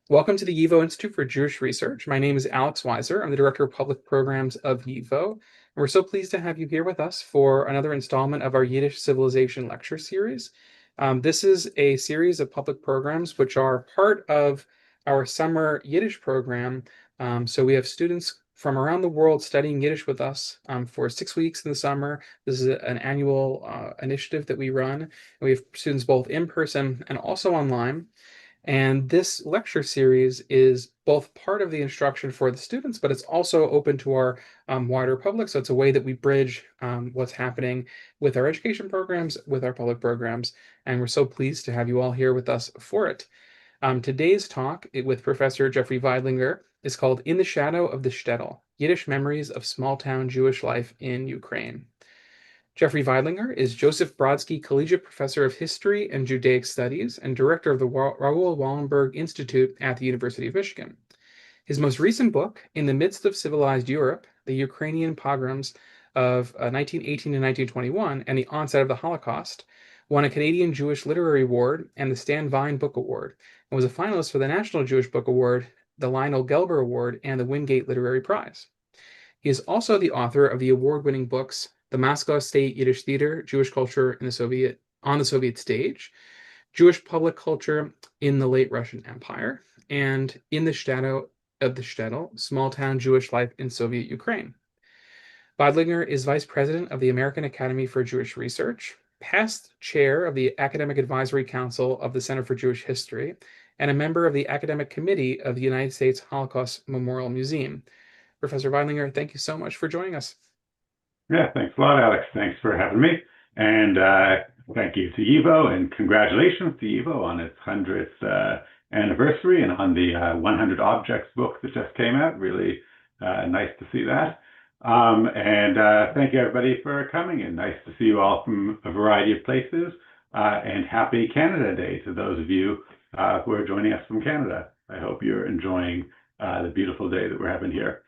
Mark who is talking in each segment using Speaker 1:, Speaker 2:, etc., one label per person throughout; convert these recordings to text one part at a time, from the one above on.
Speaker 1: Welcome to the YIVO Institute for Jewish Research. My name is Alex Weiser. I'm the Director of Public Programs of YIVO, and we're so pleased to have you here with us for another installment of our Yiddish Civilization lecture series. This is a series of public programs which are part of our summer Yiddish program. So we have students from around the world studying Yiddish with us for 6 weeks in the summer. This is an annual initiative that we run, and we have students both in person and also online. And this lecture series is both part of the instruction for the students, but it's also open to our wider public. So it's a way that we bridge what's happening with our education programs, with our public programs. And we're so pleased to have you all here with us for it. Today's talk with Professor Jeffrey Veidlinger is called In the Shadow of the Shtetl, Yiddish Memories of Small-Town Jewish Life in Ukraine. Jeffrey Veidlinger is Joseph Brodsky Collegiate Professor of History and Judaic Studies and Director of the Raoul Wallenberg Institute at the University of Michigan. His most recent book, In the Midst of Civilized Europe, the Ukrainian Pogroms of 1918 to 1921 and the Onset of the Holocaust, won a Canadian Jewish Literary Award and the Stan Vine Book Award, and was a finalist for the National Jewish Book Award, the Lionel Gelber Award, and the Wingate Literary Prize. He is also the author of the award-winning books The Moscow State Yiddish Theater, Jewish Culture on the Soviet Stage, Jewish Public Culture in the Late Russian Empire, and In the Shadow of the Shtetl, Small-Town Jewish Life in Soviet Ukraine. Veidlinger is Vice President of the American Academy for Jewish Research, past chair of the Academic Advisory Council of the Center for Jewish History, and a member of the Academic Committee of the United States Holocaust Memorial Museum. Professor Veidlinger, thank you so much for joining us.
Speaker 2: Yeah, thanks a lot, Alex. Thanks for having me. And thank you to YIVO, and congratulations to YIVO on its 100th anniversary and on the 100 Objects book that just came out. Really nice to see that. And thank you, everybody, for coming, and nice to see you all from a variety of places. And happy Canada Day to those of you who are joining us from Canada. I hope you're enjoying the beautiful day that we're having here.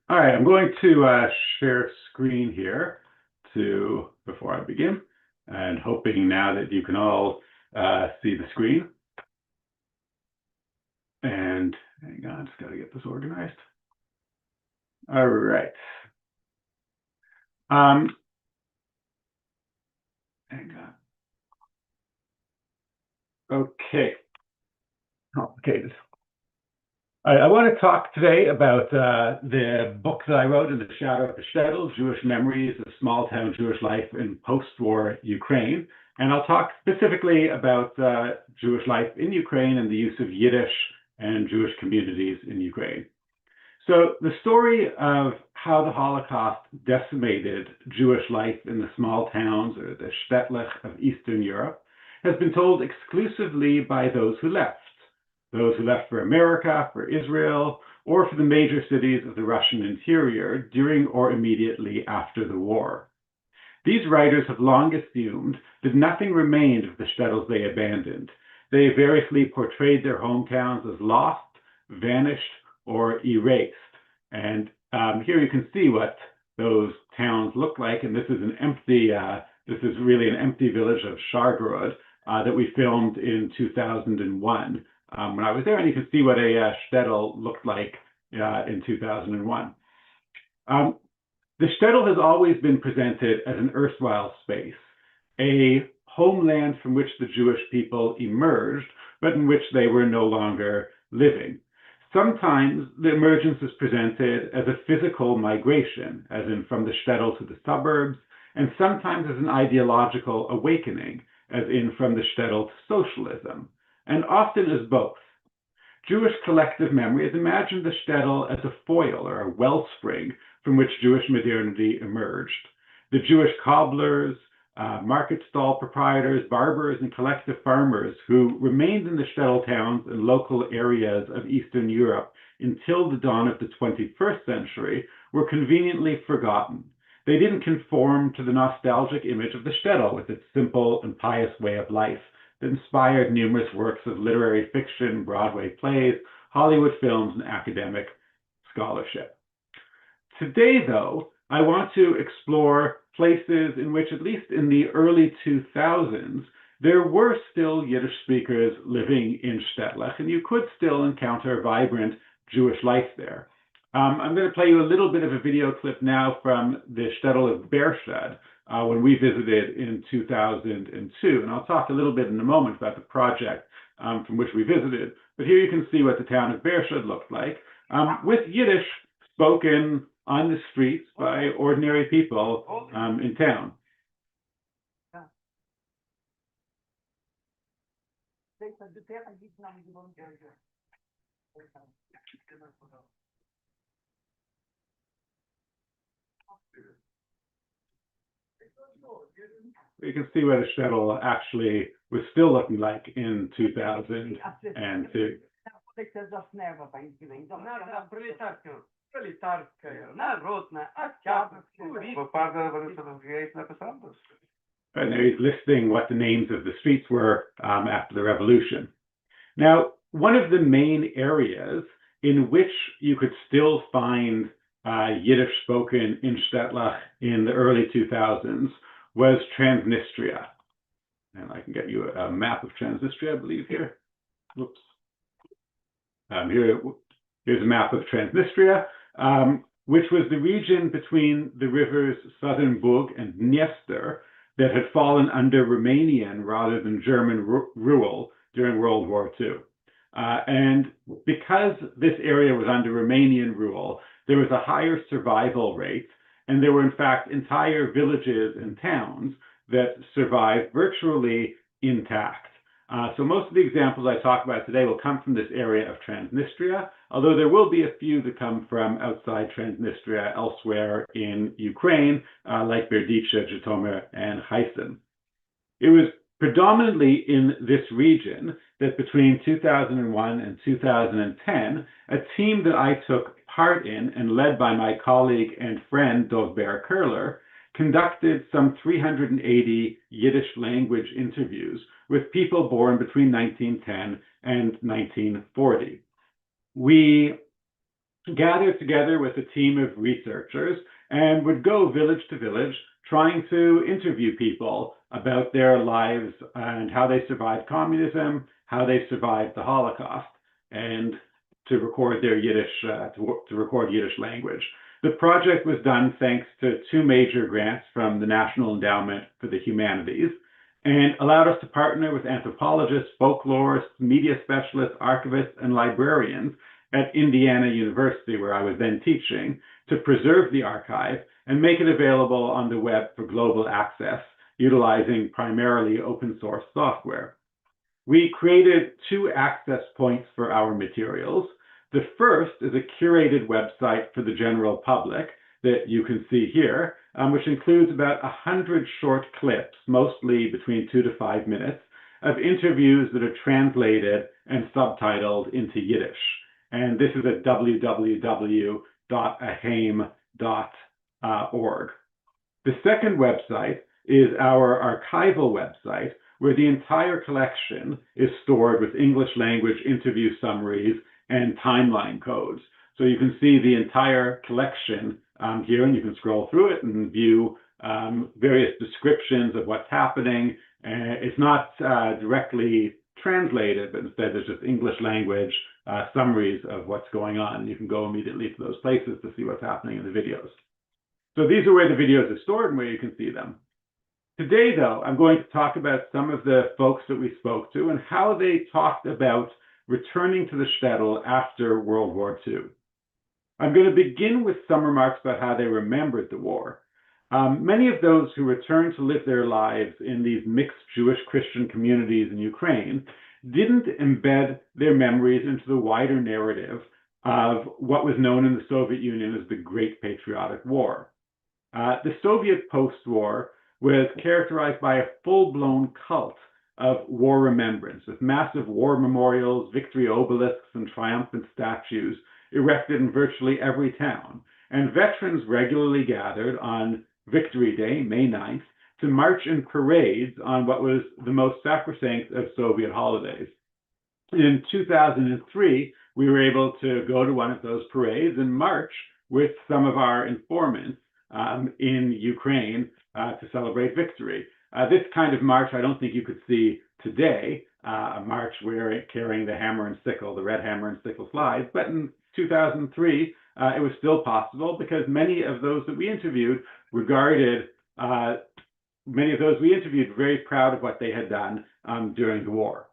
Speaker 2: All right, I'm going to share screen here before I begin, and hoping now that you can all see the screen. And hang on, just got to get this organized. All right. Hang on. Okay. Complicated. I want to talk today about the book that I wrote, In the Shadow of the Shtetl, Jewish Memories of Small-Town Jewish Life in Post-War Ukraine. And I'll talk specifically about Jewish life in Ukraine and the use of Yiddish and Jewish communities in Ukraine. So the story of how the Holocaust decimated Jewish life in the small towns, or the Shtetl of Eastern Europe, has been told exclusively by those who left for America, for Israel, or for the major cities of the Russian interior during or immediately after the war. These writers have long assumed that nothing remained of the shtetls they abandoned. They variously portrayed their hometowns as lost, vanished, or erased. And here you can see what those towns look like. And this is this is really an empty village of Shargorod that we filmed in 2001. When I was there, and you can see what a shtetl looked like in 2001. The shtetl has always been presented as an erstwhile space, a homeland from which the Jewish people emerged, but in which they were no longer living. Sometimes the emergence is presented as a physical migration, as in from the shtetl to the suburbs, and sometimes as an ideological awakening, as in from the shtetl to socialism, and often as both. Jewish collective memory has imagined the shtetl as a foil or a wellspring from which Jewish modernity emerged. The Jewish cobblers, market stall proprietors, barbers, and collective farmers who remained in the shtetl towns and local areas of Eastern Europe until the dawn of the 21st century were conveniently forgotten. They didn't conform to the nostalgic image of the shtetl with its simple and pious way of life that inspired numerous works of literary fiction, Broadway plays, Hollywood films, and academic scholarship. Today, though, I want to explore places in which, at least in the early 2000s, there were still Yiddish speakers living in Shtetl, and you could still encounter vibrant Jewish life there. I'm going to play you a little bit of a video clip now from the Shtetl of Beershad when we visited in 2002. And I'll talk a little bit in a moment about the project from which we visited. But here you can see what the town of Beershad looked like, with Yiddish spoken on the streets by ordinary people in town. You can see what a shtetl actually was still looking like in 2002. And there he's listing what the names of the streets were after the revolution. Now, one of the main areas in which you could still find Yiddish spoken in Shtetl in the early 2000s was Transnistria. And I can get you a map of Transnistria, I believe, here. Whoops. Here's a map of Transnistria, which was the region between the rivers Southern Bug and Dniester that had fallen under Romanian rather than German rule during World War II. And because this area was under Romanian rule, there was a higher survival rate, and there were in fact entire villages and towns that survived virtually intact. So most of the examples I talk about today will come from this area of Transnistria, although there will be a few that come from outside Transnistria elsewhere in Ukraine, like Berdice, Zhytomyr, and Kherson. It was predominantly in this region that between 2001 and 2010, a team that I took part in and led by my colleague and friend Dovber Kurler conducted some 380 Yiddish-language interviews with people born between 1910 and 1940. We gathered together with a team of researchers and would go village to village trying to interview people about their lives and how they survived communism, how they survived the Holocaust, and to record their Yiddish, to record Yiddish language. The project was done thanks to two major grants from the National Endowment for the Humanities and allowed us to partner with anthropologists, folklorists, media specialists, archivists, and librarians at Indiana University, where I was then teaching, to preserve the archive and make it available on the web for global access, utilizing primarily open source software. We created two access points for our materials. The first is a curated website for the general public that you can see here, which includes about 100 short clips, mostly between 2 to 5 minutes, of interviews that are translated and subtitled into Yiddish. And this is at www.ahaim.org. The second website is our archival website, where the entire collection is stored with English language interview summaries and timeline codes. So you can see the entire collection here, and you can scroll through it and view various descriptions of what's happening. It's not directly translated, but instead there's just English language summaries of what's going on. You can go immediately to those places to see what's happening in the videos. So these are where the videos are stored and where you can see them. Today, though, I'm going to talk about some of the folks that we spoke to and how they talked about returning to the shtetl after World War II. I'm going to begin with some remarks about how they remembered the war. Many of those who returned to live their lives in these mixed Jewish-Christian communities in Ukraine didn't embed their memories into the wider narrative of what was known in the Soviet Union as the Great Patriotic War. The Soviet post-war was characterized by a full-blown cult of war remembrance, with massive war memorials, victory obelisks, and triumphant statues erected in virtually every town. And veterans regularly gathered on Victory Day, May 9th, to march in parades on what was the most sacrosanct of Soviet holidays. In 2003, we were able to go to one of those parades and march with some of our informants in Ukraine to celebrate victory. This kind of march, I don't think you could see today, a march carrying the hammer and sickle, the red hammer and sickle slides, but in 2003, it was still possible because many of those that we interviewed very proud of what they had done during the war.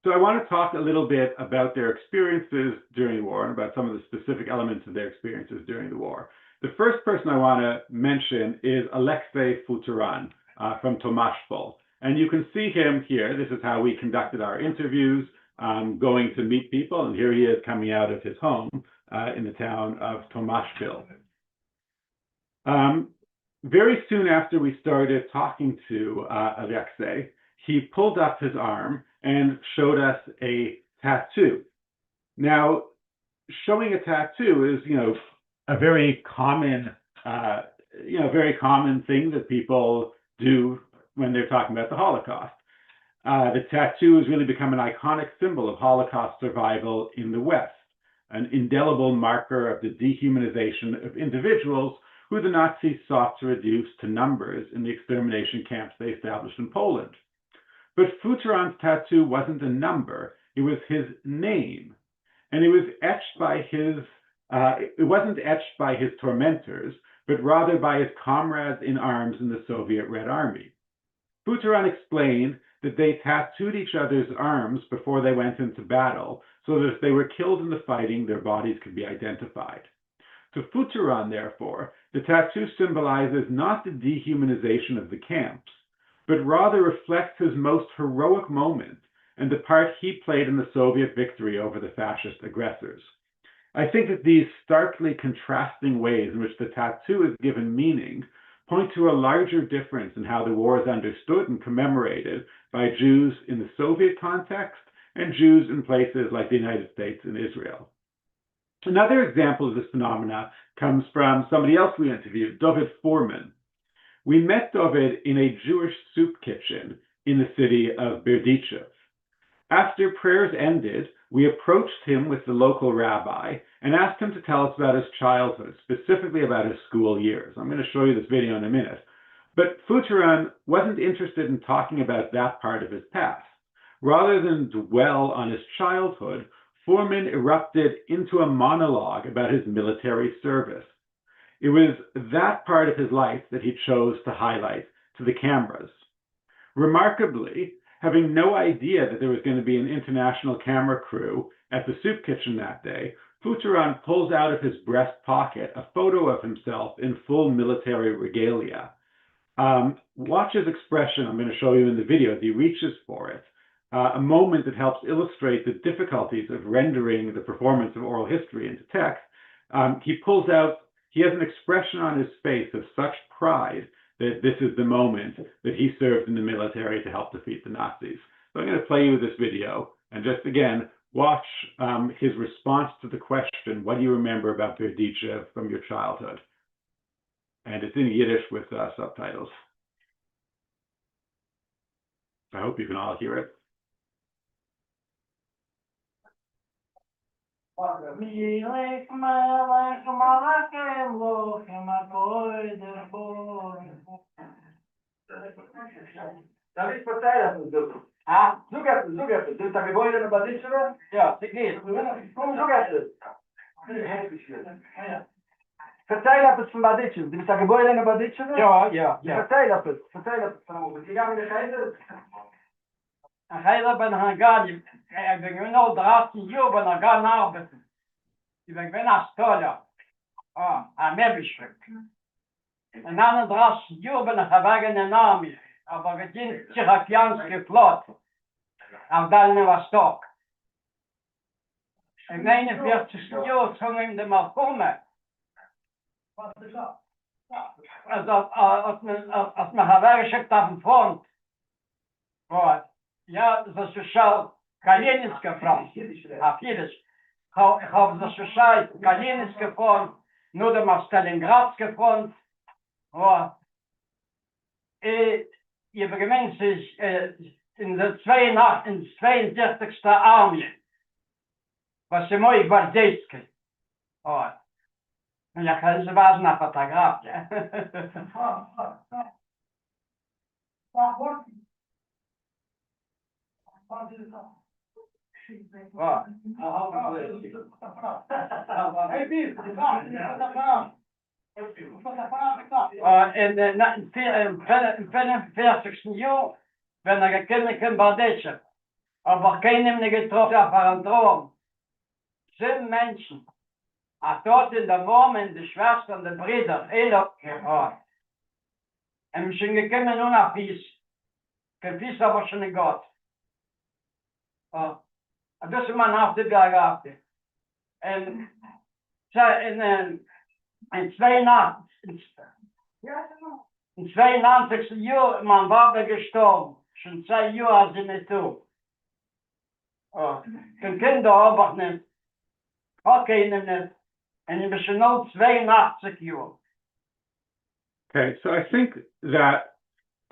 Speaker 2: So I want to talk a little bit about their experiences during the war and about some of the specific elements of their experiences during the war. The first person I want to mention is Alexei Futuran from Tomashpol. And you can see him here. This is how we conducted our interviews, going to meet people. And here he is coming out of his home in the town of Tomashpil. Very soon after we started talking to Alexei, he pulled up his arm and showed us a tattoo. Now, showing a tattoo is, a very common, thing that people do when they're talking about the Holocaust. The tattoo has really become an iconic symbol of Holocaust survival in the West, an indelible marker of the dehumanization of individuals who the Nazis sought to reduce to numbers in the extermination camps they established in Poland. But Futuran's tattoo wasn't a number, it was his name. And it was etched by it wasn't etched by his tormentors, but rather by his comrades in arms in the Soviet Red Army. Futuran explained that they tattooed each other's arms before they went into battle, so that if they were killed in the fighting, their bodies could be identified. To Futuran, therefore, the tattoo symbolizes not the dehumanization of the camps, but rather reflects his most heroic moment and the part he played in the Soviet victory over the fascist aggressors. I think that these starkly contrasting ways in which the tattoo is given meaning point to a larger difference in how the war is understood and commemorated by Jews in the Soviet context and Jews in places like the United States and Israel. Another example of this phenomena comes from somebody else we interviewed, David Foreman. We met David in a Jewish soup kitchen in the city of Berdichev. After prayers ended, we approached him with the local rabbi and asked him to tell us about his childhood, specifically about his school years. I'm going to show you this video in a minute. But Futuran wasn't interested in talking about that part of his past. Rather than dwell on his childhood, Foreman erupted into a monologue about his military service. It was that part of his life that he chose to highlight to the cameras. Remarkably, having no idea that there was going to be an international camera crew at the soup kitchen that day, Futuran pulls out of his breast pocket a photo of himself in full military regalia. Watch his expression, I'm going to show you in the video as he reaches for it. A moment that helps illustrate the difficulties of rendering the performance of oral history into text. He has an expression on his face of such pride that this is the moment that he served in the military to help defeat the Nazis. So I'm going to play you this video and just again, watch his response to the question, what do you remember about Berdichev from your childhood? And it's in Yiddish with subtitles. I hope you can all hear it.
Speaker 3: David verteilt het dus. Ah, zoek het. Dus dat geboren in Badische? Ja, nee, kom zoek het. Vertel het van Badische. Dus dat geboren in Badische? Ja. Vertel het van. Die gaan we de geiten. En geiten ben gaan gaan. Ik ben nu al 13 jaar ben gaan arbeiden. Ik ben bijna stoller. Aan meebeschrik. En na 13 jaar ben ik gewagen in Army. Aber один Тихоокеанский флот auf Дальний Восток. In 49 jaar ging in de Malkume. Als men gewerkt auf dem Front. Ja, защищал Калининский фронт. Auf Jiddisch. Ich habe защищал Калининский фронт, nur dem Stalingrádский фронт. Je begint zich in de 62e armie. Was je mooi Gwardzijski. Ja, ze was een fotograaf. In de 45. Jahr, wenn gekommen in Bardetsche, aber keinem nicht getroffen auf einen Traum. 7 Menschen, dort in der Wohnung, die Schwester und die Brüder, gehabt. Und schon gekommen nur nach Fies. Kein Fies aber schon in Gott. Das ist meine Hauptbiografie. In 92. Jahr, mein Vater gestorben. Schon 2 Jahre sind nicht tot. Die Kinder aber nicht. Okay, nicht. And it was now 82 Jahre.
Speaker 2: Okay, so I think that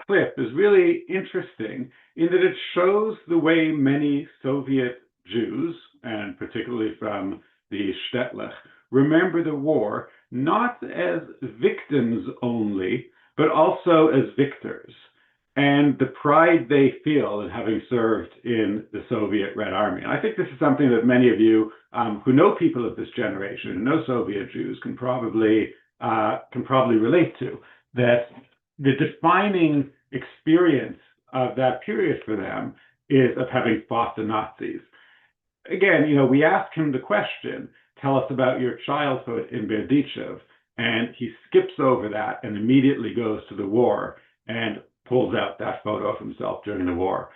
Speaker 2: clip is really interesting in that it shows the way many Soviet Jews, and particularly from the Shtetl, remember the war not as victims only, but also as victors, and the pride they feel in having served in the Soviet Red Army. And I think this is something that many of you who know people of this generation, who know Soviet Jews, can probably relate to, that the defining experience of that period for them is of having fought the Nazis. Again, we ask him the question, tell us about your childhood in Berdichev, and he skips over that and immediately goes to the war and pulls out that photo of himself during the war.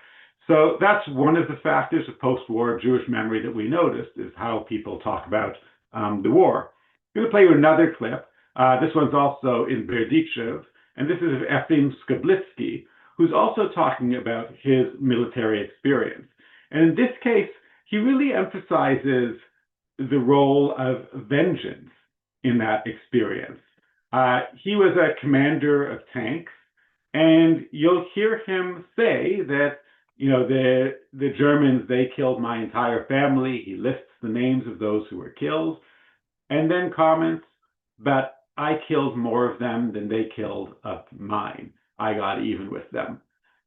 Speaker 2: So that's one of the factors of post-war Jewish memory that we noticed, is how people talk about the war. I'm going to play you another clip. This one's also in Berdichev, and this is of Efim Skablitsky, who's also talking about his military experience. And in this case, he really emphasizes the role of vengeance in that experience. He was a commander of tanks, and you'll hear him say that, the Germans, they killed my entire family. He lists the names of those who were killed, and then comments, but I killed more of them than they killed of mine. I got even with them.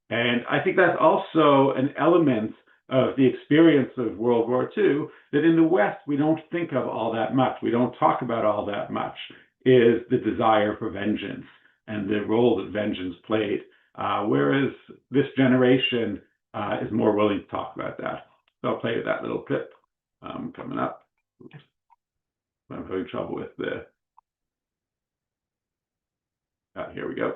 Speaker 2: And I think that's also an element of the experience of World War II that in the West we don't think of all that much. We don't talk about all that much, is the desire for vengeance and the role that vengeance played. Whereas this generation is more willing to talk about that. So I'll play you that little clip coming up. Oops. I'm having trouble with the... here we go.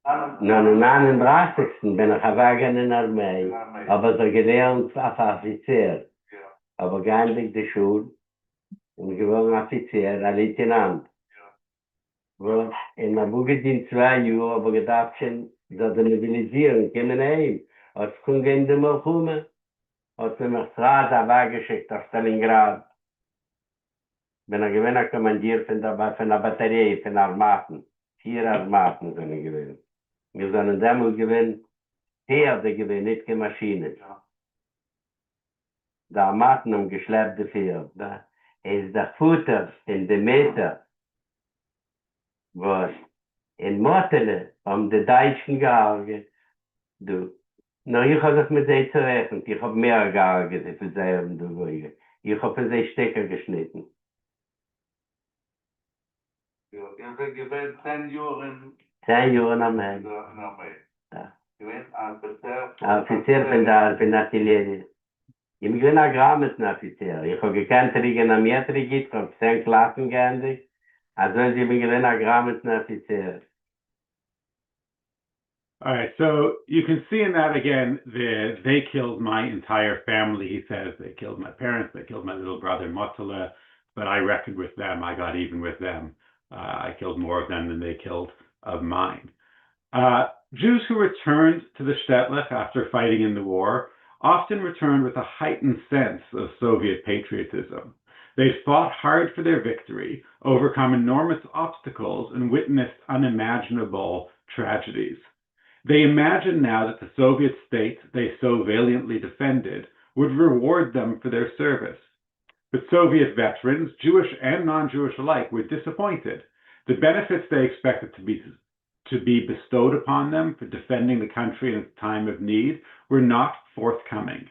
Speaker 4: Na, am 39. bin ich gewesen in der Armee, aber so gelernt als Offizier. Aber gehen durch die Schule und geworden Offizier, ein Leutnant. In der Bugedien 2 Jahre, aber gedacht schon, dass die Mobilisierung kommen heim. Als ich komme in die Milchume, hat sie mich Straße weggeschickt auf Stalingrad. Bin ich gewesen Kommandier von der Batterie, von Armaten. 4 Armaten sind ich gewesen. Wir sollen damals gewinnen, Pferde gewinnen, nicht die Maschinen. Die Armaten haben geschleppte Pferde. Es ist der Futter in den Meter, was in Mottele haben die Deutschen gearbeitet. Ich habe das mit sie zurecht. Ich habe mehr gearbeitet für sie haben die. Ich habe für sie Stecker geschnitten.
Speaker 5: Ich habe gewählt 10 Jahre
Speaker 4: 10 Jahre am Ende.
Speaker 5: Ja. Gewählt Offizier.
Speaker 4: Offizier von der Artillerie. Ich bin ein Grammatenoffizier. Ich habe gekannt, in der Metrik, ich habe 10 Klassen geändert. Also ich bin ein Grammatenoffizier.
Speaker 2: All right, so you can see in that again, they killed my entire family. He says they killed my parents, they killed my little brother Motala, but I reckoned with them, I got even with them. I killed more of them than they killed of mine. Jews who returned to the Shtetl after fighting in the war often returned with a heightened sense of Soviet patriotism. They'd fought hard for their victory, overcome enormous obstacles, and witnessed unimaginable tragedies. They imagined now that the Soviet state they so valiantly defended would reward them for their service. But Soviet veterans, Jewish and non-Jewish alike, were disappointed. The benefits they expected to be to be bestowed upon them for defending the country in its time of need were not forthcoming.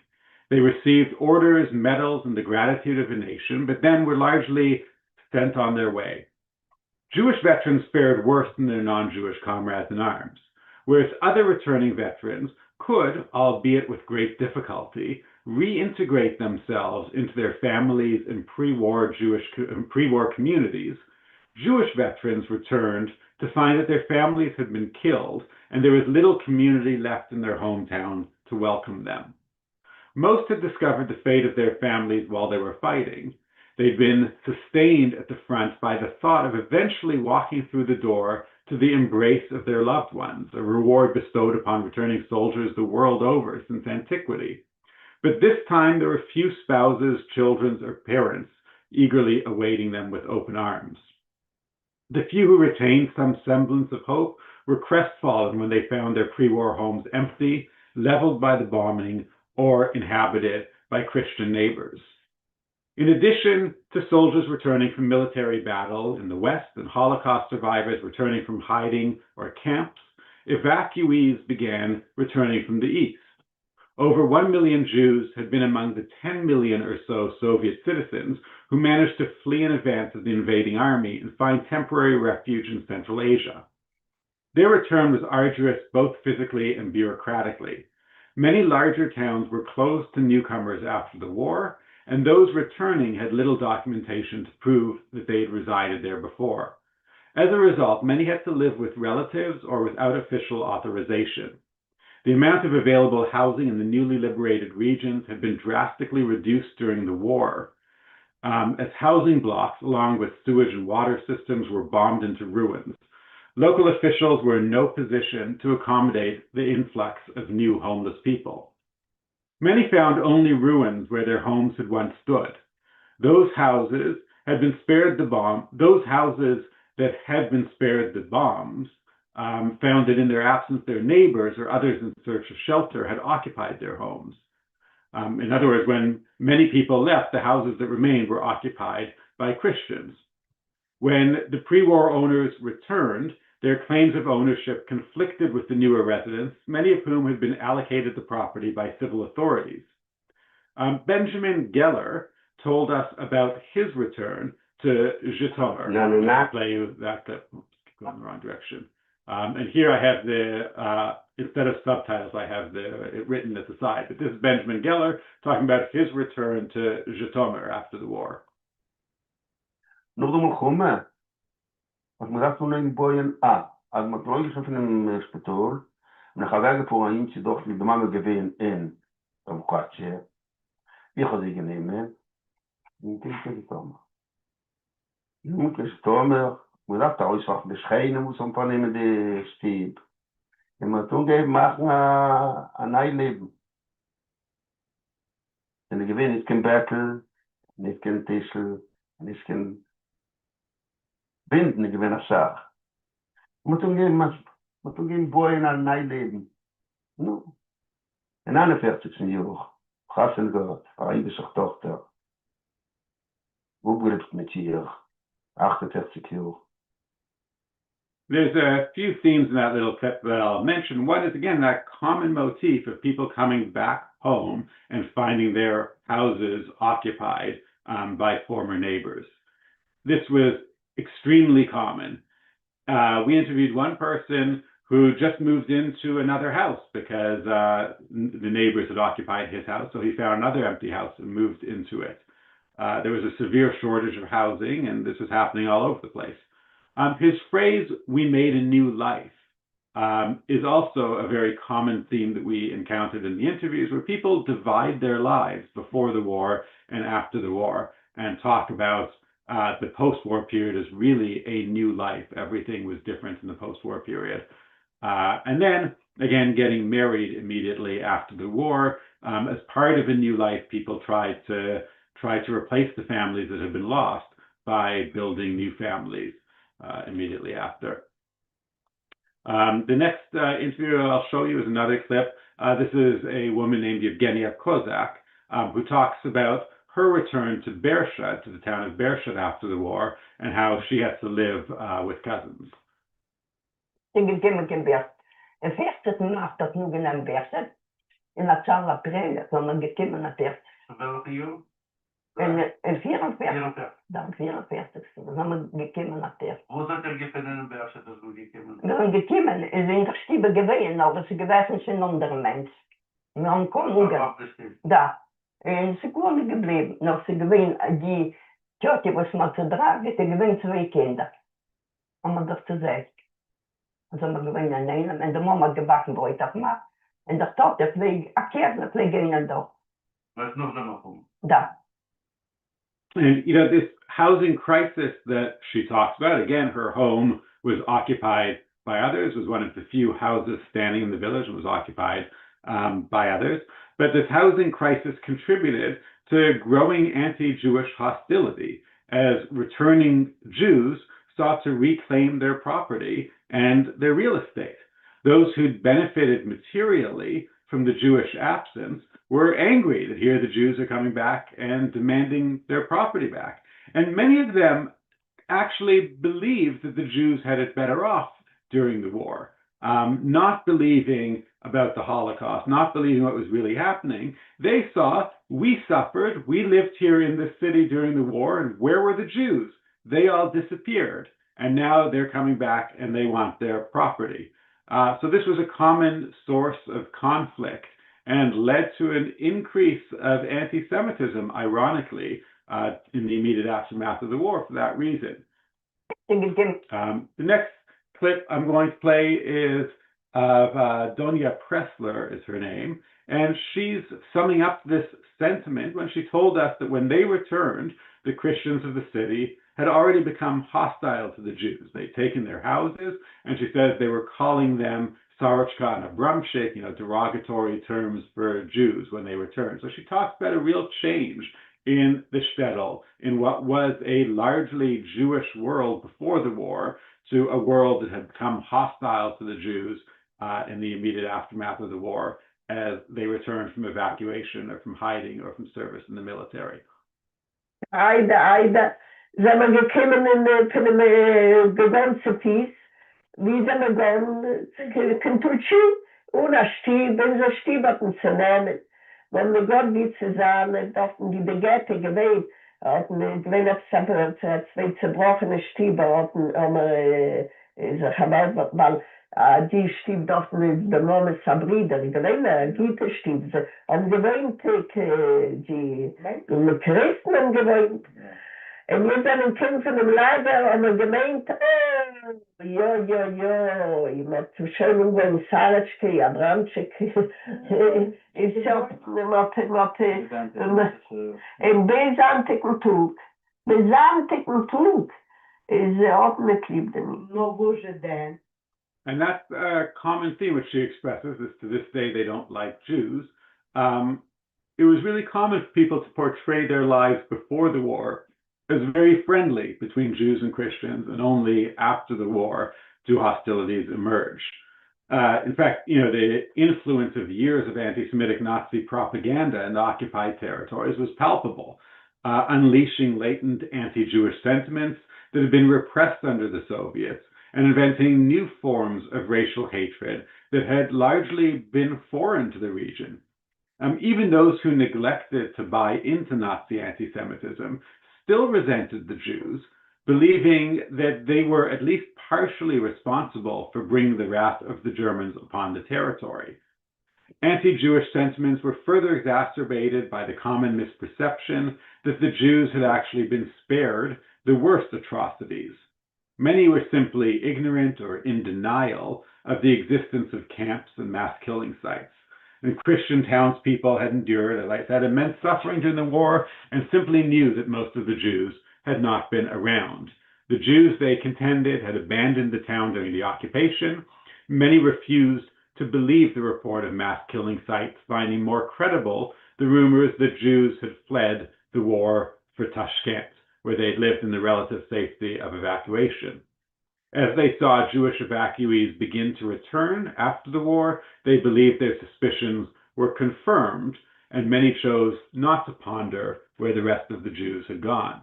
Speaker 2: They received orders, medals, and the gratitude of a nation, but then were largely sent on their way. Jewish veterans fared worse than their non-Jewish comrades in arms, whereas other returning veterans could, albeit with great difficulty, reintegrate themselves into their families and pre-war communities. Jewish veterans returned to find that their families had been killed and there was little community left in their hometown to welcome them. Most had discovered the fate of their families while they were fighting. They'd been sustained at the front by the thought of eventually walking through the door to the embrace of their loved ones, a reward bestowed upon returning soldiers the world over since antiquity. But this time there were few spouses, children, or parents eagerly awaiting them with open arms. The few who retained some semblance of hope were crestfallen when they found their pre-war homes empty, leveled by the bombing, or inhabited by Christian neighbors. In addition to soldiers returning from military battle in the West and Holocaust survivors returning from hiding or camps, evacuees began returning from the East. Over 1 million Jews had been among the 10 million or so Soviet citizens who managed to flee in advance of the invading army and find temporary refuge in Central Asia. Their return was arduous both physically and bureaucratically. Many larger towns were closed to newcomers after the war, and those returning had little documentation to prove that they had resided there before. As a result, many had to live with relatives or without official authorization. The amount of available housing in the newly liberated regions had been drastically reduced during the war, as housing blocks, along with sewage and water systems, were bombed into ruins. Local officials were in no position to accommodate the influx of new homeless people. Many found only ruins where their homes had once stood. Those houses had been spared the bomb. Those houses that had been spared the bombs found that in their absence, their neighbors or others in search of shelter had occupied their homes. In other words, when many people left, the houses that remained were occupied by Christians. When the pre-war owners returned, their claims of ownership conflicted with the newer residents, many of whom had been allocated the property by civil authorities. Benjamin Gelber told us about his return to Zhytomyr. I'll play you that clip. Going the wrong direction. And here I have the, instead of subtitles, I have it written at the side. But this is Benjamin Gelber talking about his return to Zhytomyr after the war.
Speaker 6: Als we dat toen in boeien als we terug van een spitaal, dan gaan we voor een eentje toch die de mama geven in een kwartje. Ik ga die nemen. Niet te komen. Niet te komen. We dat thuis wat bescheiden moet om van in de stiep. En maar toen geef maken een nieuw leven. En de gewin is geen battle, niet geen tissel, niet geen binden gewinn als zaak. Maar toen ging boeien naar een nieuw leven. Nou. En 41 jaar. Gassen gehad. Verenigde dochter. Hoe wordt het met hier? 48 jaar.
Speaker 2: There's a few themes in that little clip that I'll mention. One is, again, that common motif of people coming back home and finding their houses occupied by former neighbors. This was extremely common. We interviewed one person who just moved into another house because the neighbors had occupied his house, so he found another empty house and moved into it. There was a severe shortage of housing, and this was happening all over the place. His phrase, "we made a new life," is also a very common theme that we encountered in the interviews, where people divide their lives before the war and after the war and talk about the post-war period as really a new life. Everything was different in the post-war period. And then, again, getting married immediately after the war. As part of a new life, people tried to replace the families that had been lost by building new families immediately after. The next interview I'll show you is another clip. This is a woman named Yevgenia Kozak, who talks about her return to Beersheba, to the town of Beersheba after the war, and how she had to live with cousins.
Speaker 7: Tegen Kim gebeurd. En 40 maart dat nu genaamd werd, in het jaar april, dan gekomen naar het.
Speaker 5: Welke jaar?
Speaker 7: En 44,
Speaker 5: 44.
Speaker 7: dan 44ste, dan gekomen naar het.
Speaker 5: Wo seid ihr gefunden in Berge, dass du gekommen bist?
Speaker 7: Dan gekomen, is in der Stiebe gewesen, aber sie gewesen sind andere Mensch. Wir haben kommen,
Speaker 5: Abgestimmt.
Speaker 7: da. En ze kwamen gebleven, nog ze gewesen, die tjotje was maar te dragen, ze gewesen 2 kinderen. Om dat te zeggen. Ze hebben gewesen een ene, en de mama gebakken brood af maar. En dat tot, dat we akkeerd, dat we gingen door.
Speaker 5: Was noch einmal kommen.
Speaker 7: Da.
Speaker 2: And, this housing crisis that she talks about, again, her home was occupied by others, was one of the few houses standing in the village and was occupied by others. But this housing crisis contributed to growing anti-Jewish hostility as returning Jews sought to reclaim their property and their real estate. Those who'd benefited materially from the Jewish absence were angry that here the Jews are coming back and demanding their property back. And many of them actually believed that the Jews had it better off during the war, not believing about the Holocaust, not believing what was really happening. They saw, we suffered, we lived here in this city during the war, and where were the Jews? They all disappeared, and now they're coming back and they want their property. So this was a common source of conflict and led to an increase of anti-Semitism, ironically, in the immediate aftermath of the war for that reason. The next clip I'm going to play is of Donia Pressler is her name, and she's summing up this sentiment when she told us that when they returned, the Christians of the city had already become hostile to the Jews. They'd taken their houses, and she says they were calling them Sarochka and Abramshik, derogatory terms for Jews when they returned. So she talks about a real change in the Shtetl, in what was a largely Jewish world before the war, to a world that had become hostile to the Jews in the immediate aftermath of the war as they returned from evacuation or from hiding or from service in the military.
Speaker 7: Aida. Zijn we gekomen in de gewenste piece. Wie zijn we dan kentucci? Una stieb, en ze stiebten zu nehmen. Wenn wir Gott wie zusammen, dachten die Begette gewählt, hatten gewählt, zwei zerbrochene Stiebe, hatten sich erwartet, weil die Stieb dachten, der Name Sabrida, die gewählt, gute Stieb, haben gewählt, die Christen haben gewählt. Und wir sind im Kind von dem Lager, haben wir gemeint, ich mag zu schön über Salatschke, Abramschik, ich hab im besantigen Tug, ist auch nicht lieb denn. No, wo ist denn?
Speaker 2: And that's a common theme which she expresses, is to this day they don't like Jews. It was really common for people to portray their lives before the war as very friendly between Jews and Christians, and only after the war do hostilities emerge. In fact, the influence of years of anti-Semitic Nazi propaganda in the occupied territories was palpable, unleashing latent anti-Jewish sentiments that had been repressed under the Soviets, and inventing new forms of racial hatred that had largely been foreign to the region. Even those who neglected to buy into Nazi anti-Semitism still resented the Jews, believing that they were at least partially responsible for bringing the wrath of the Germans upon the territory. Anti-Jewish sentiments were further exacerbated by the common misperception that the Jews had actually been spared the worst atrocities. Many were simply ignorant or in denial of the existence of camps and mass killing sites. And Christian townspeople had endured, as I said, immense suffering during the war, and simply knew that most of the Jews had not been around. The Jews, they contended, had abandoned the town during the occupation. Many refused to believe the report of mass killing sites, finding more credible the rumors that Jews had fled the war for Tashkent, where they'd lived in the relative safety of evacuation. As they saw Jewish evacuees begin to return after the war, they believed their suspicions were confirmed, and many chose not to ponder where the rest of the Jews had gone.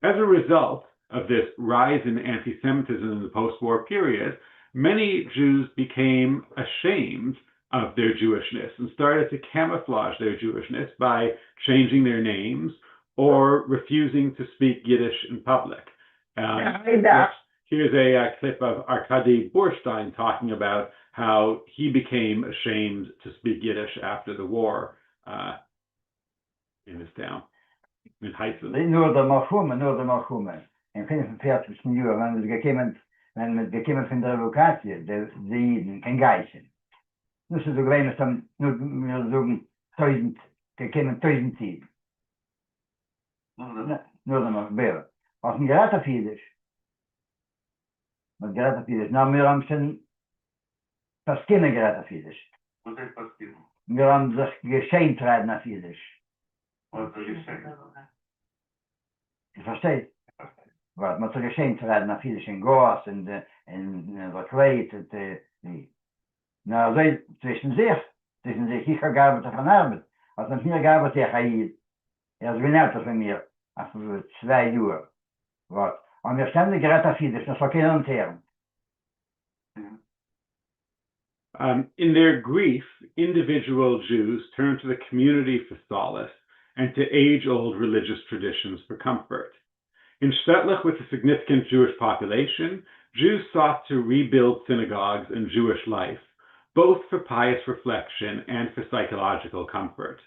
Speaker 2: As a result of this rise in anti-Semitism in the post-war period, many Jews became ashamed of their Jewishness and started to camouflage their Jewishness by changing their names or refusing to speak Yiddish in public. Here's a clip of Arkady Borstein talking about how he became ashamed to speak Yiddish after the war in his town, in Heisen.
Speaker 3: Nur der Malchume. In 45 Jahren, wenn wir gekommen von der Lokation, die Jiden, kein Geichen. Nur so gewesen, dass nur wir sagen, 1000, gekommen 1000 Jiden. Nur der Malchume. Was mir gerade auf Jiddisch. Was gerade auf Jiddisch. Na, wir haben schon Paskine gerade auf Jiddisch.
Speaker 5: Was heißt Paskine?
Speaker 3: Wir haben sich geschämt reden auf Jiddisch.
Speaker 5: Was soll ich sagen?
Speaker 3: Du verstehst? Wat man so geschenkt reden auf Jiddisch in Goas in der Kleit und na, so zwischen sich, ich habe gearbeitet von Arbeit. Als man mir gearbeitet, ich habe er ist älter von mir, also 2 Jahre. Und wir ständig geredet auf Jiddisch, das war kein Hören.
Speaker 2: In their grief, individual Jews turned to the community for solace and to age-old religious traditions for comfort. In Shtetl, with a significant Jewish population, Jews sought to rebuild synagogues and Jewish life, both for pious reflection and for psychological comfort.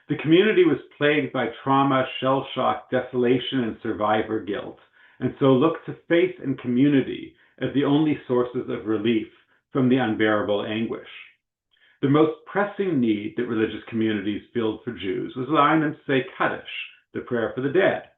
Speaker 2: The community was plagued by trauma, shell shock, desolation, and survivor guilt, and so looked to faith and community as the only sources of relief from the unbearable anguish. The most pressing need that religious communities filled for Jews was allowing them to say Kaddish, the prayer for the dead.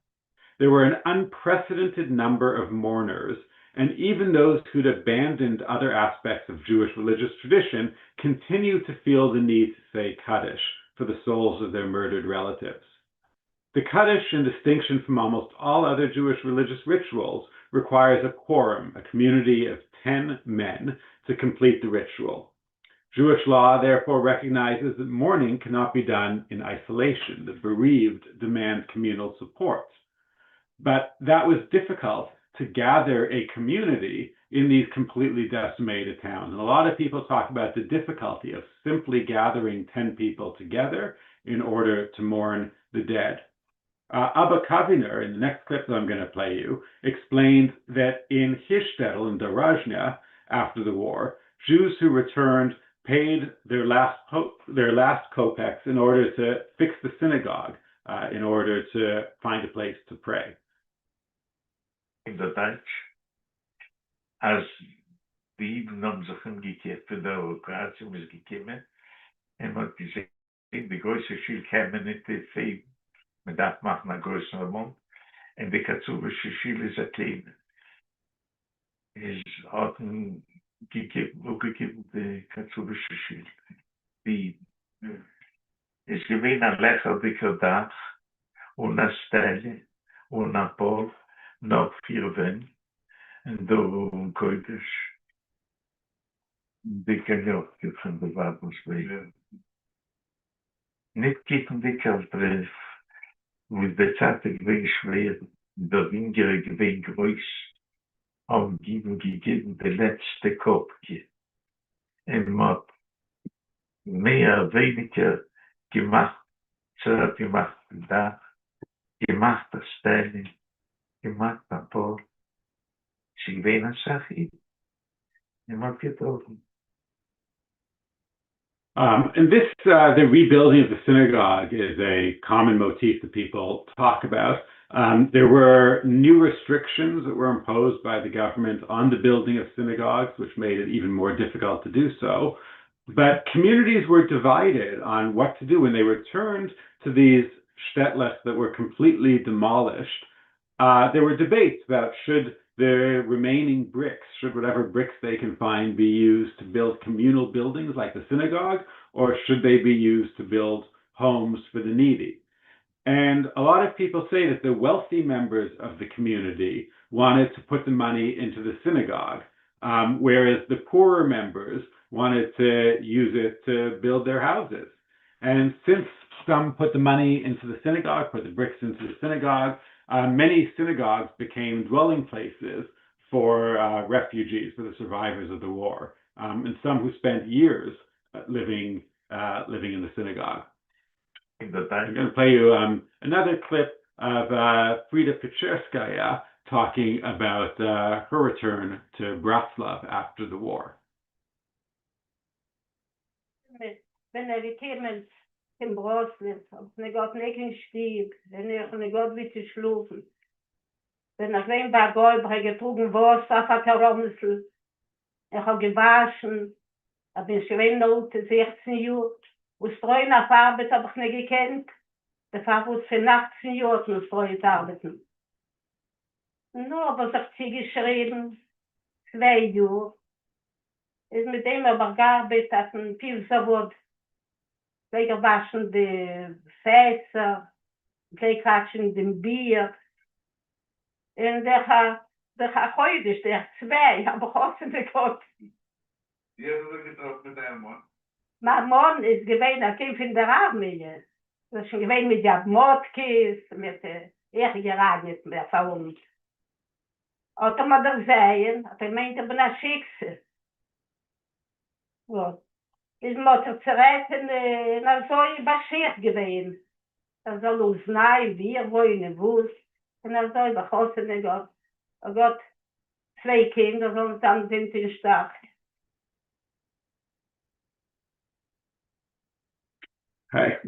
Speaker 2: There were an unprecedented number of mourners, and even those who'd abandoned other aspects of Jewish religious tradition continued to feel the need to say Kaddish for the souls of their murdered relatives. The Kaddish, in distinction from almost all other Jewish religious rituals, requires a quorum, a community of 10 men, to complete the ritual. Jewish law therefore recognizes that mourning cannot be done in isolation. The bereaved demand communal support. But that was difficult to gather a community in these completely decimated towns. And a lot of people talk about the difficulty of simply gathering 10 people together in order to mourn the dead. Abba Kaviner, in the next clip that I'm going to play you, explained that in his shtetl in Darajna, after the war, Jews who returned paid their last kopecks in order to fix the synagogue, in order to find a place to pray.
Speaker 8: In der Deutsch, als die Juden haben sich umgekehrt für die Operation ist gekommen, und man hat gesehen, die größte Schule kämen nicht viel, man darf machen einen größeren Mund, und die katholische Schule ist eine kleine. Es hat gegeben, die katholische Schule. Es gewinnt ein lächerlicher Dach, und eine Stelle, und ein Pol, noch 4 Wände, und da Kodesh, die kann ja auch von der Wabenswege. Nicht kippen die Kalbrief, wo die Zeit gewinnt schwer, der Wingere gewinnt groß, haben gegeben die letzte Kopje. Und man hat mehr oder weniger gemacht, gemacht da, gemacht das Stellen, gemacht ein paar, sie gewinnt eine Sache, und man geht oben.
Speaker 2: And this, the rebuilding of the synagogue is a common motif that people talk about. There were new restrictions that were imposed by the government on the building of synagogues, which made it even more difficult to do so. But communities were divided on what to do when they returned to these shtetls that were completely demolished. There were debates about should the remaining bricks, should whatever bricks they can find be used to build communal buildings like the synagogue, or should they be used to build homes for the needy? And a lot of people say that the wealthy members of the community wanted to put the money into the synagogue, whereas the poorer members wanted to use it to build their houses. And since some put the money into the synagogue, put the bricks into the synagogue, many synagogues became dwelling places for refugees, for the survivors of the war, and some who spent years living in the synagogue. I'm going to play you another clip of Frida Pecherskaya talking about her return to Wrocław after the war.
Speaker 7: Wenn gekommen in Wrocław, ich got nicht stieg, wenn ich got wie zu schlafen. Wenn ich wein bei Gelber getrunken Wasser auf der Karomsel, ich habe gewaschen, ich bin schon alt, 16 Jahre, und Streuen auf Arbeit habe ich nicht gekannt. Der Fach für 18 Jahre muss Streuen arbeiten. Nur was ich sie geschrieben, 2 Jahre, ist mit dem aber gearbeitet, dass ein Pilzerwort, gleich waschen die Fässer, gleich waschen den Bier. Und der heute ist der 2, aber hoffen wir Gott.
Speaker 5: Wie hast du getroffen mit deinem Mann?
Speaker 7: Mein Mann ist gewesen, er kämpft in der Armee. Das ist schon gewesen mit der Motkis, mit der geradnet, mit der Verwund. Hat mir das gesehen, hat meint, ich bin ein Schicksal. So. Ist mir zerretten, so überschert gewesen. Er soll uns nein, wir wollen Wurst. Und er soll bechossen, Gott. Gott, 2 Kinder, sonst dann sind sie stark.
Speaker 2: Okay.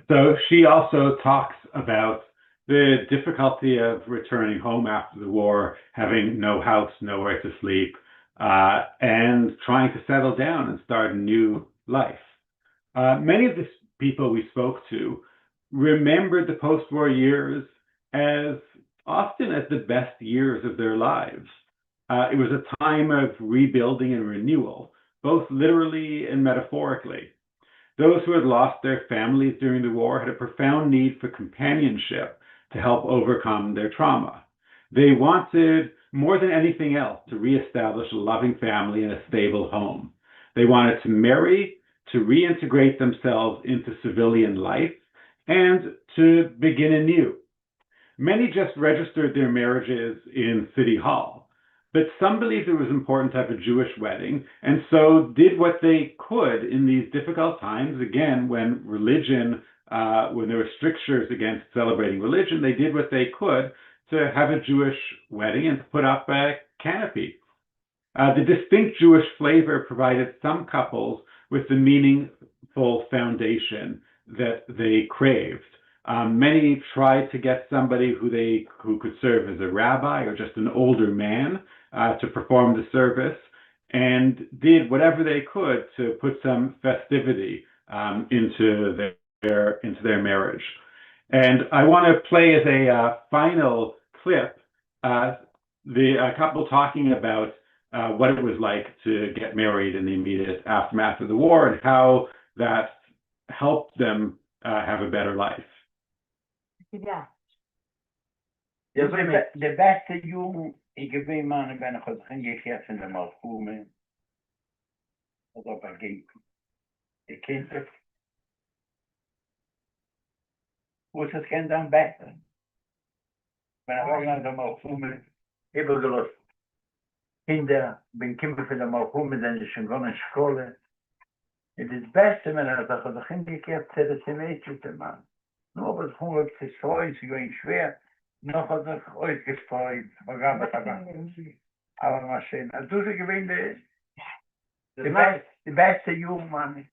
Speaker 2: So she also talks about the difficulty of returning home after the war, having no house, nowhere to sleep, and trying to settle down and start a new life. Many of the people we spoke to remembered the post-war years as often as the best years of their lives. It was a time of rebuilding and renewal, both literally and metaphorically. Those who had lost their families during the war had a profound need for companionship to help overcome their trauma. They wanted, more than anything else, to reestablish a loving family and a stable home. They wanted to marry, to reintegrate themselves into civilian life, and to begin anew. Many just registered their marriages in City Hall, but some believed it was important to have a Jewish wedding, and so did what they could in these difficult times. Again, when there were strictures against celebrating religion, they did what they could to have a Jewish wedding and to put up a canopy. The distinct Jewish flavor provided some couples with the meaningful foundation that they craved. Many tried to get somebody who could serve as a rabbi or just an older man to perform the service, and did whatever they could to put some festivity into their marriage. And I want to play as a final clip a couple talking about what it was like to get married in the immediate aftermath of the war and how that helped them have a better life.
Speaker 7: Ja.
Speaker 9: De beste jongen, ik heb een man, ik ben nog gegeven in de malgoemen. Dat op een ging. De kinderen. Hoe is het kind dan beter? Ik ben ook naar de malgoemen. Ik heb geloof. Kinderen, ben kinderen van de malgoemen, dan is ze gewoon in school. Het is het beste, maar dat ik geen gegeven heb, dat ze meisjes te maken. Nur was Hunger zu streuen, sie ging schwer. Noch hat sich ausgestreut. Aber mal schön. Also du gewinnt the best young man.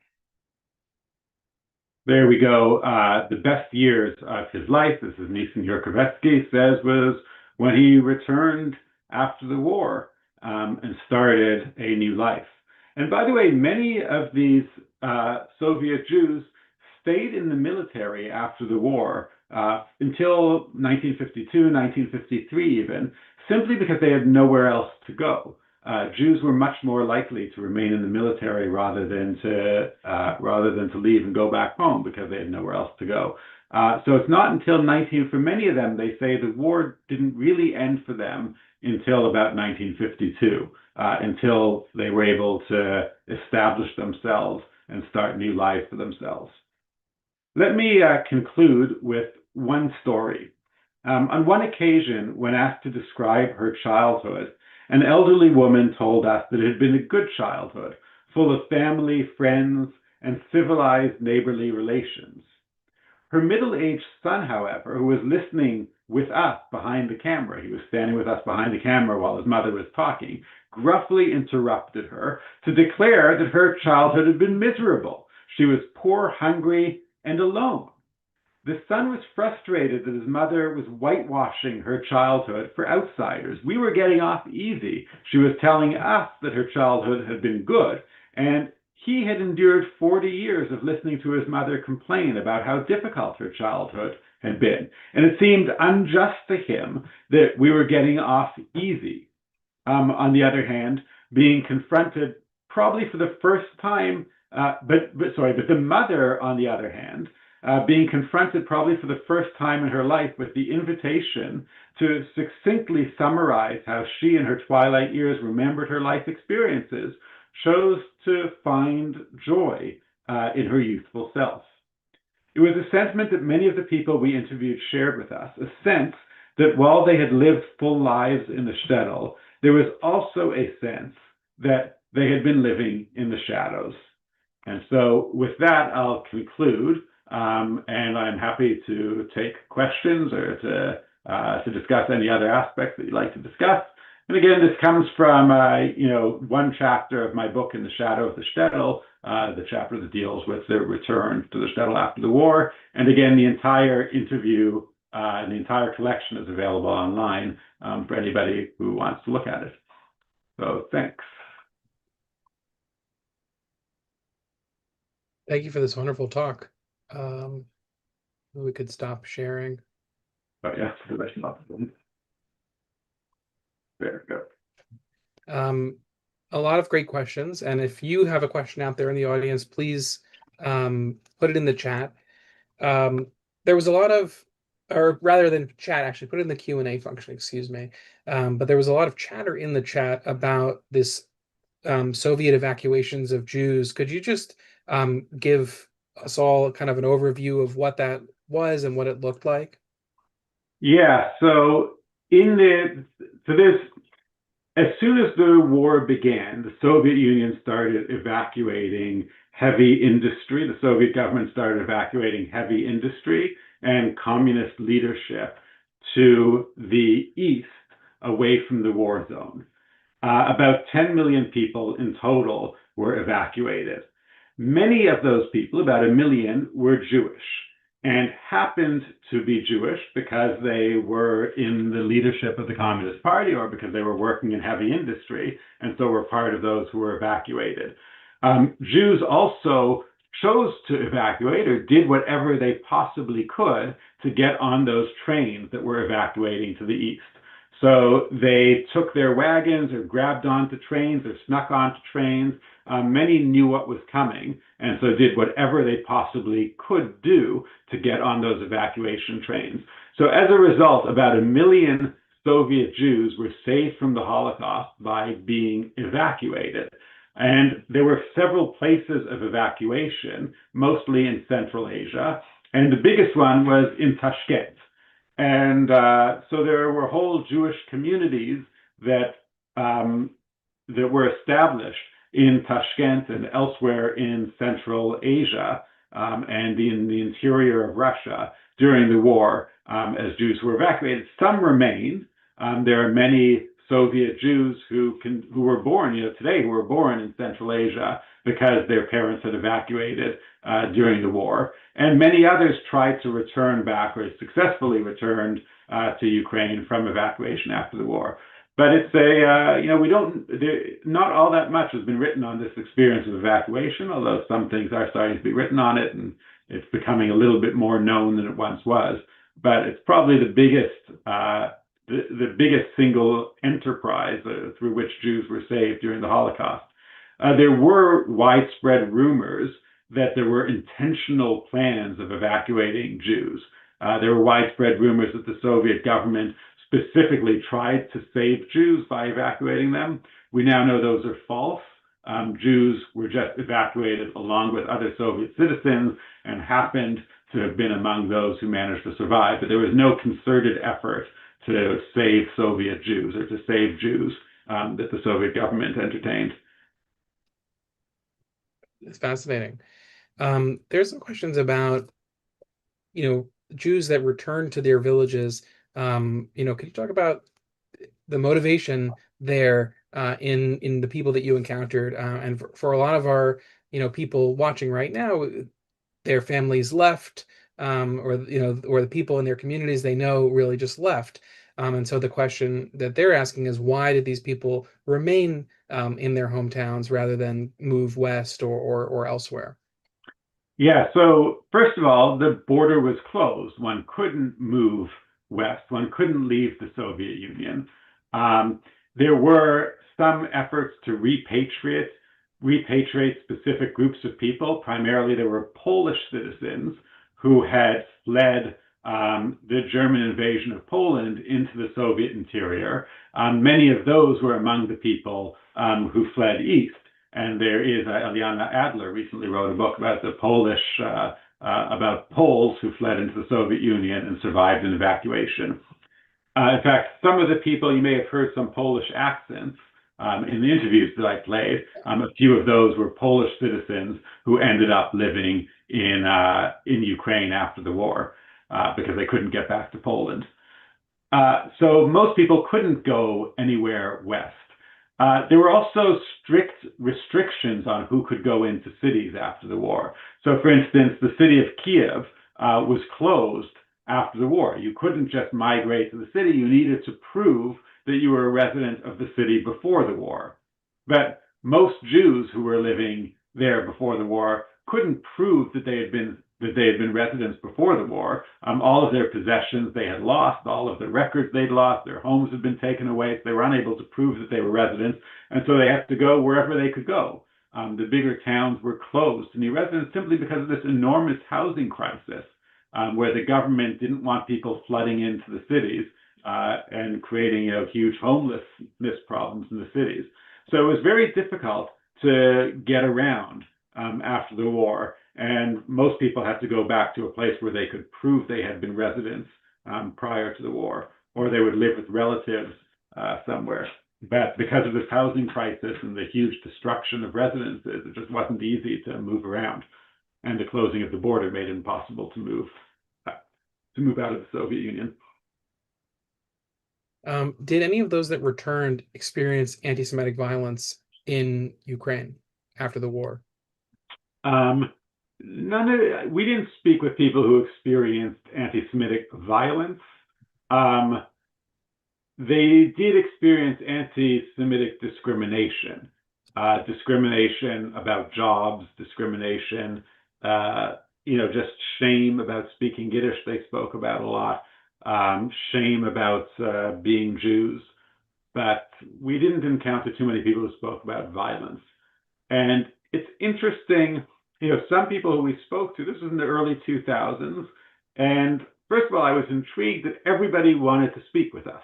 Speaker 2: There we go. The best years of his life, this is Nisan Yurkovetsky, says, was when he returned after the war and started a new life. And by the way, many of these Soviet Jews stayed in the military after the war until 1952, 1953 even, simply because they had nowhere else to go. Jews were much more likely to remain in the military rather than to leave and go back home because they had nowhere else to go. So it's not until for many of them, they say the war didn't really end for them until about 1952, until they were able to establish themselves and start new life for themselves. Let me conclude with one story. On one occasion, when asked to describe her childhood, an elderly woman told us that it had been a good childhood, full of family, friends, and civilized neighborly relations. Her middle-aged son, however, who was listening with us behind the camera, he was standing with us behind the camera while his mother was talking, gruffly interrupted her to declare that her childhood had been miserable. She was poor, hungry, and alone. The son was frustrated that his mother was whitewashing her childhood for outsiders. We were getting off easy. She was telling us that her childhood had been good, and he had endured 40 years of listening to his mother complain about how difficult her childhood had been. And it seemed unjust to him that we were getting off easy. On the other hand, being confronted probably for the first time, but the mother, on the other hand, being confronted probably for the first time in her life with the invitation to succinctly summarize how she in her twilight years remembered her life experiences, chose to find joy in her youthful self. It was a sentiment that many of the people we interviewed shared with us, a sense that while they had lived full lives in the shtetl, there was also a sense that they had been living in the shadows. And so with that, I'll conclude. And I'm happy to take questions or to discuss any other aspects that you'd like to discuss. And again, this comes from one chapter of my book, In the Shadow of the Shtetl, the chapter that deals with the return to the shtetl after the war. And again, the entire interview and the entire collection is available online for anybody who wants to look at it. So thanks.
Speaker 1: Thank you for this wonderful talk. We could stop sharing.
Speaker 2: Oh yeah, very good.
Speaker 1: A lot of great questions, and if you have a question out there in the audience, please put it in the chat. There was a lot of, or rather than chat, actually put it in the Q&A function, excuse me. But there was a lot of chatter in the chat about this Soviet evacuations of Jews. Could you just give us all kind of an overview of what that was and what it looked like?
Speaker 2: Yeah, so as soon as the war began, the Soviet Union started evacuating heavy industry. The Soviet government started evacuating heavy industry and communist leadership to the east, away from the war zone. About 10 million people in total were evacuated. Many of those people, about 1 million, were Jewish and happened to be Jewish because they were in the leadership of the Communist Party or because they were working in heavy industry, and so were part of those who were evacuated. Jews also chose to evacuate or did whatever they possibly could to get on those trains that were evacuating to the east. So they took their wagons or grabbed onto trains or snuck onto trains. Many knew what was coming, and so did whatever they possibly could do to get on those evacuation trains. So as a result, about 1 million Soviet Jews were saved from the Holocaust by being evacuated. And there were several places of evacuation, mostly in Central Asia, and the biggest one was in Tashkent. And so there were whole Jewish communities that were established in Tashkent and elsewhere in Central Asia and in the interior of Russia during the war as Jews were evacuated. Some remained. There are many Soviet Jews who were born, today, who were born in Central Asia because their parents had evacuated during the war. And many others tried to return back or successfully returned to Ukraine from evacuation after the war. But it's not all that much has been written on this experience of evacuation, although some things are starting to be written on it, and it's becoming a little bit more known than it once was. But it's probably the biggest single enterprise through which Jews were saved during the Holocaust. There were widespread rumors that there were intentional plans of evacuating Jews. There were widespread rumors that the Soviet government specifically tried to save Jews by evacuating them. We now know those are false. Jews were just evacuated along with other Soviet citizens and happened to have been among those who managed to survive, but there was no concerted effort to save Soviet Jews or to save Jews that the Soviet government entertained.
Speaker 1: It's fascinating. There's some questions about, Jews that returned to their villages. Could you talk about the motivation there in the people that you encountered? And for a lot of our, people watching right now, their families left, or the people in their communities they know really just left. And so the question that they're asking is, why did these people remain in their hometowns rather than move west or elsewhere?
Speaker 2: Yeah, so first of all, the border was closed. One couldn't move west. One couldn't leave the Soviet Union. There were some efforts to repatriate specific groups of people. Primarily, there were Polish citizens who had fled the German invasion of Poland into the Soviet interior. Many of those were among the people who fled east. And there is, Aliana Adler recently wrote a book about the about Poles who fled into the Soviet Union and survived an evacuation. In fact, some of the people, you may have heard some Polish accents in the interviews that I played. A few of those were Polish citizens who ended up living in Ukraine after the war because they couldn't get back to Poland. So most people couldn't go anywhere west. There were also strict restrictions on who could go into cities after the war. So, for instance, the city of Kiev was closed after the war. You couldn't just migrate to the city. You needed to prove that you were a resident of the city before the war. But most Jews who were living there before the war couldn't prove that they had been residents before the war. All of their possessions they had lost, all of the records they'd lost, their homes had been taken away, so they were unable to prove that they were residents, and so they had to go wherever they could go. The bigger towns were closed to new residents simply because of this enormous housing crisis, where the government didn't want people flooding into the cities and creating huge homelessness problems in the cities. So it was very difficult to get around after the war. And most people had to go back to a place where they could prove they had been residents prior to the war, or they would live with relatives somewhere. But because of this housing crisis and the huge destruction of residences, it just wasn't easy to move around. And the closing of the border made it impossible to move out of the Soviet Union.
Speaker 1: Did any of those that returned experience anti-Semitic violence in Ukraine after the war?
Speaker 2: We didn't speak with people who experienced anti-Semitic violence. They did experience anti-Semitic discrimination, discrimination about jobs, discrimination, just shame about speaking Yiddish they spoke about a lot, shame about being Jews. But we didn't encounter too many people who spoke about violence. And it's interesting, some people who we spoke to, this was in the early 2000s, and first of all, I was intrigued that everybody wanted to speak with us.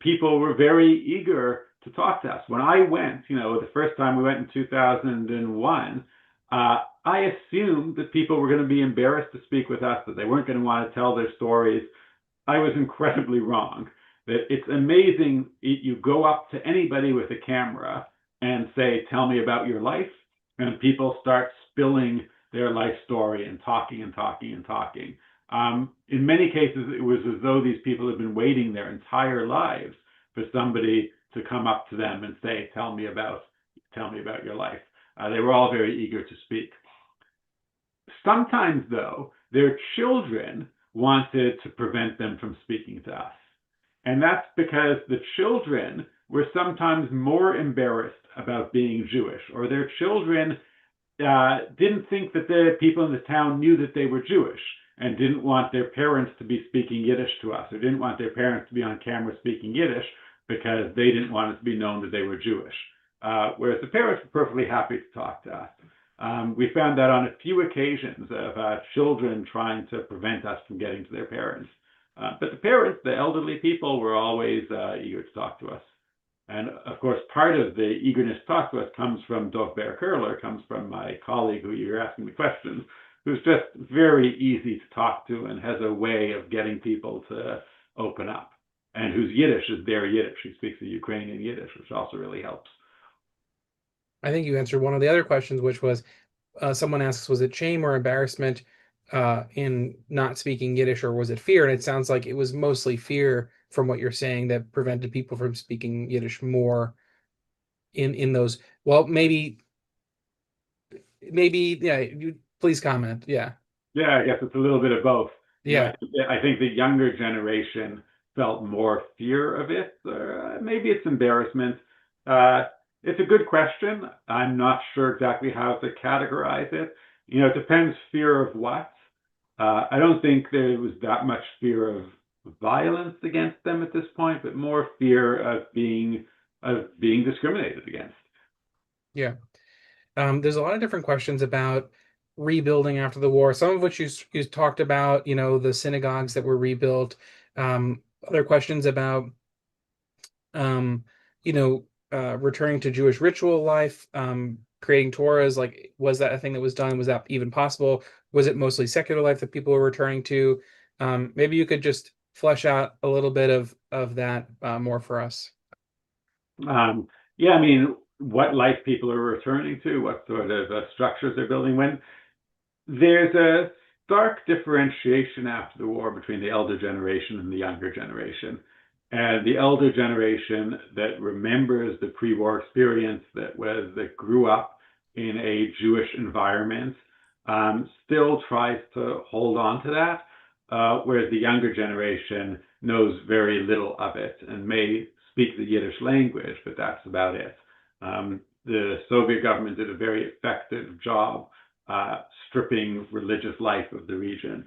Speaker 2: People were very eager to talk to us. When I went, the first time we went in 2001, I assumed that people were going to be embarrassed to speak with us, that they weren't going to want to tell their stories. I was incredibly wrong. That it's amazing, you go up to anybody with a camera and say, tell me about your life, and people start spilling their life story and talking and talking and talking. In many cases, it was as though these people had been waiting their entire lives for somebody to come up to them and say, tell me about your life. They were all very eager to speak. Sometimes, though, their children wanted to prevent them from speaking to us. And that's because the children were sometimes more embarrassed about being Jewish, or their children didn't think that the people in the town knew that they were Jewish and didn't want their parents to be speaking Yiddish to us, or didn't want their parents to be on camera speaking Yiddish because they didn't want it to be known that they were Jewish. Whereas the parents were perfectly happy to talk to us. We found that on a few occasions of children trying to prevent us from getting to their parents. But the parents, the elderly people, were always eager to talk to us. And of course, part of the eagerness to talk to us comes from Dov Ber Kurler, comes from my colleague who you're asking the questions, who's just very easy to talk to and has a way of getting people to open up, and whose Yiddish is their Yiddish. He speaks the Ukrainian Yiddish, which also really helps.
Speaker 1: I think you answered one of the other questions, which was someone asks, was it shame or embarrassment in not speaking Yiddish, or was it fear? And it sounds like it was mostly fear from what you're saying that prevented people from speaking Yiddish more in those. Well, maybe, yeah, you please comment. Yeah.
Speaker 2: Yeah, I guess it's a little bit of both.
Speaker 1: Yeah.
Speaker 2: I think the younger generation felt more fear of it. Maybe it's embarrassment. It's a good question. I'm not sure exactly how to categorize it. It depends fear of what. I don't think there was that much fear of violence against them at this point, but more fear of being discriminated against.
Speaker 1: Yeah. There's a lot of different questions about rebuilding after the war, some of which you talked about, the synagogues that were rebuilt. Other questions about, returning to Jewish ritual life, creating Torahs. Like, was that a thing that was done? Was that even possible? Was it mostly secular life that people were returning to? Maybe you could just flesh out a little bit of that more for us.
Speaker 2: Yeah, I mean, what life people are returning to, what sort of structures they're building. When there's a stark differentiation after the war between the elder generation and the younger generation. And the elder generation that remembers the pre-war experience, that grew up in a Jewish environment, still tries to hold on to that, whereas the younger generation knows very little of it and may speak the Yiddish language, but that's about it. The Soviet government did a very effective job stripping religious life from the region.